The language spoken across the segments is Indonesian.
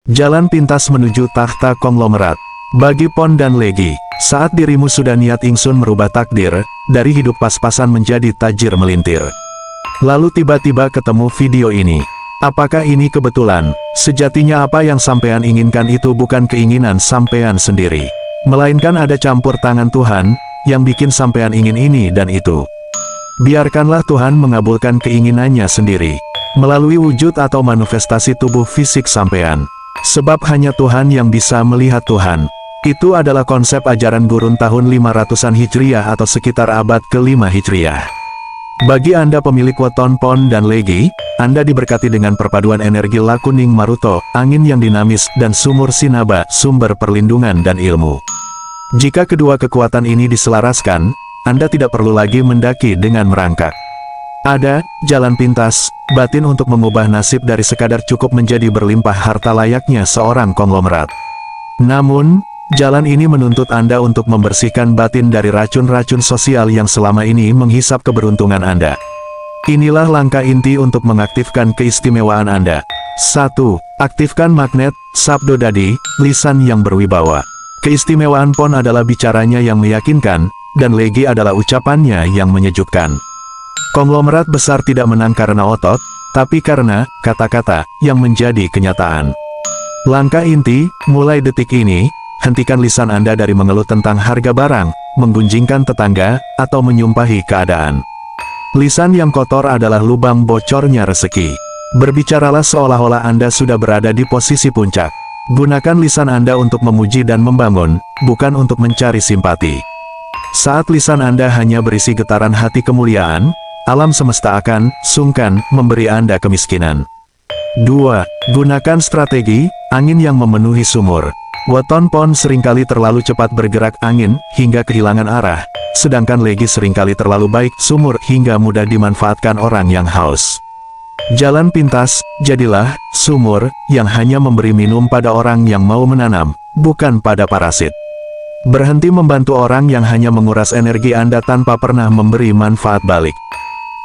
Jalan pintas menuju takhta konglomerat. Bagi Pon dan Legi, saat dirimu sudah niat ingsun merubah takdir, dari hidup pas-pasan menjadi tajir melintir. Lalu tiba-tiba ketemu video ini. Apakah ini kebetulan? Sejatinya apa yang sampean inginkan itu bukan keinginan sampean sendiri, melainkan ada campur tangan Tuhan, yang bikin sampean ingin ini dan itu. Biarkanlah Tuhan mengabulkan keinginannya sendiri, melalui wujud atau manifestasi tubuh fisik sampean. Sebab hanya Tuhan yang bisa melihat Tuhan. Itu adalah konsep ajaran gurun tahun 500-an Hijriah atau sekitar abad ke-5 Hijriah. Bagi Anda pemilik weton Pon dan Legi, Anda diberkati dengan perpaduan energi Lakuning Maruto, angin yang dinamis, dan sumur Sinaba, sumber perlindungan dan ilmu. Jika kedua kekuatan ini diselaraskan, Anda tidak perlu lagi mendaki dengan merangkak. Ada jalan pintas batin untuk mengubah nasib dari sekadar cukup menjadi berlimpah harta layaknya seorang konglomerat. Namun, jalan ini menuntut Anda untuk membersihkan batin dari racun-racun sosial yang selama ini menghisap keberuntungan Anda. Inilah langkah inti untuk mengaktifkan keistimewaan Anda. 1. Aktifkan magnet Sabdo Dadi, lisan yang berwibawa. Keistimewaan Pon adalah bicaranya yang meyakinkan, dan Legi adalah ucapannya yang menyejukkan. Konglomerat besar tidak menang karena otot, tapi karena kata-kata yang menjadi kenyataan. Langkah inti, mulai detik ini, hentikan lisan Anda dari mengeluh tentang harga barang, menggunjingkan tetangga, atau menyumpahi keadaan. Lisan yang kotor adalah lubang bocornya rezeki. Berbicaralah seolah-olah Anda sudah berada di posisi puncak. Gunakan lisan Anda untuk memuji dan membangun, bukan untuk mencari simpati. Saat lisan Anda hanya berisi getaran hati kemuliaan, alam semesta akan sungkan memberi Anda kemiskinan. 2. Gunakan strategi angin yang memenuhi sumur. Weton Pon seringkali terlalu cepat bergerak angin hingga kehilangan arah, sedangkan Legi seringkali terlalu baik sumur hingga mudah dimanfaatkan orang yang haus. Jalan pintas, jadilah sumur yang hanya memberi minum pada orang yang mau menanam, bukan pada parasit. Berhenti membantu orang yang hanya menguras energi Anda tanpa pernah memberi manfaat balik.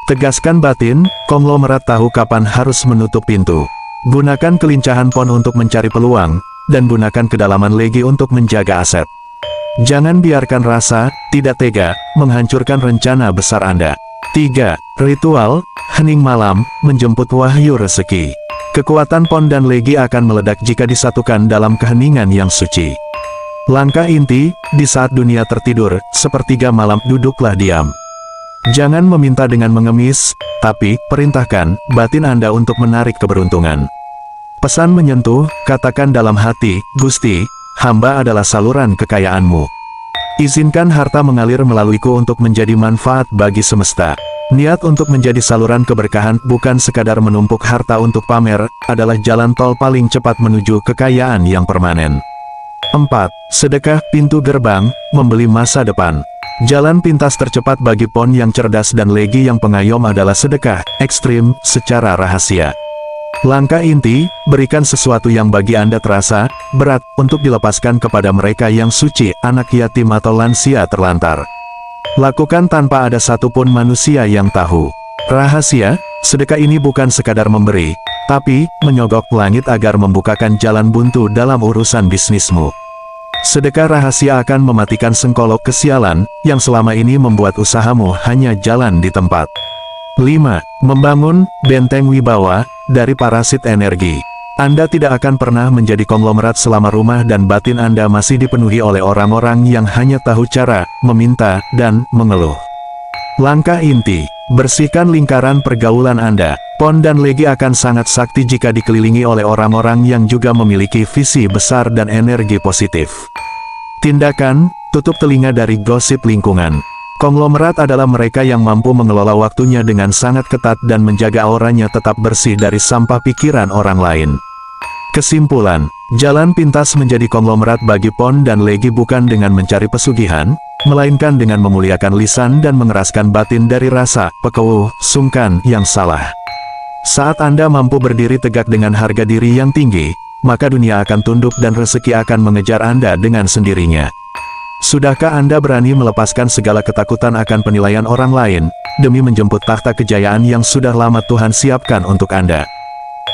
Tegaskan batin, konglomerat tahu kapan harus menutup pintu. Gunakan kelincahan Pon untuk mencari peluang, dan gunakan kedalaman Legi untuk menjaga aset. Jangan biarkan rasa tidak tega menghancurkan rencana besar Anda. 3. Ritual hening malam menjemput wahyu rezeki. Kekuatan Pon dan Legi akan meledak jika disatukan dalam keheningan yang suci. Langkah inti, di saat dunia tertidur, sepertiga malam duduklah diam. Jangan meminta dengan mengemis, tapi perintahkan batin Anda untuk menarik keberuntungan. Pesan menyentuh, katakan dalam hati, Gusti, hamba adalah saluran kekayaanmu. Izinkan harta mengalir melaluiku untuk menjadi manfaat bagi semesta. Niat untuk menjadi saluran keberkahan bukan sekadar menumpuk harta untuk pamer, adalah jalan tol paling cepat menuju kekayaan yang permanen. 4. Sedekah pintu gerbang, membeli masa depan. Jalan pintas tercepat bagi Pon yang cerdas dan Legi yang pengayom adalah sedekah ekstrim secara rahasia. Langkah inti, berikan sesuatu yang bagi Anda terasa berat untuk dilepaskan kepada mereka yang suci, anak yatim atau lansia terlantar. Lakukan tanpa ada satupun manusia yang tahu. Rahasia, sedekah ini bukan sekadar memberi, tapi menyogok langit agar membukakan jalan buntu dalam urusan bisnismu. Sedekah rahasia akan mematikan sengkolok kesialan, yang selama ini membuat usahamu hanya jalan di tempat. 5. Membangun benteng wibawa dari parasit energi. Anda tidak akan pernah menjadi konglomerat selama rumah dan batin Anda masih dipenuhi oleh orang-orang yang hanya tahu cara meminta dan mengeluh. Langkah inti, bersihkan lingkaran pergaulan Anda. Pon dan Legi akan sangat sakti jika dikelilingi oleh orang-orang yang juga memiliki visi besar dan energi positif. Tindakan, tutup telinga dari gosip lingkungan. Konglomerat adalah mereka yang mampu mengelola waktunya dengan sangat ketat dan menjaga auranya tetap bersih dari sampah pikiran orang lain. Kesimpulan, jalan pintas menjadi konglomerat bagi Pon dan Legi bukan dengan mencari pesugihan, melainkan dengan memuliakan lisan dan mengeraskan batin dari rasa pekeuh, sungkan yang salah. Saat Anda mampu berdiri tegak dengan harga diri yang tinggi, maka dunia akan tunduk dan rezeki akan mengejar Anda dengan sendirinya. Sudahkah Anda berani melepaskan segala ketakutan akan penilaian orang lain, demi menjemput takhta kejayaan yang sudah lama Tuhan siapkan untuk Anda?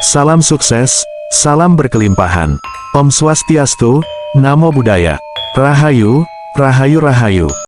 Salam sukses, Salam berkelimpahan. Om Swastiastu, Namo Buddhaya. Rahayu, Rahayu Rahayu.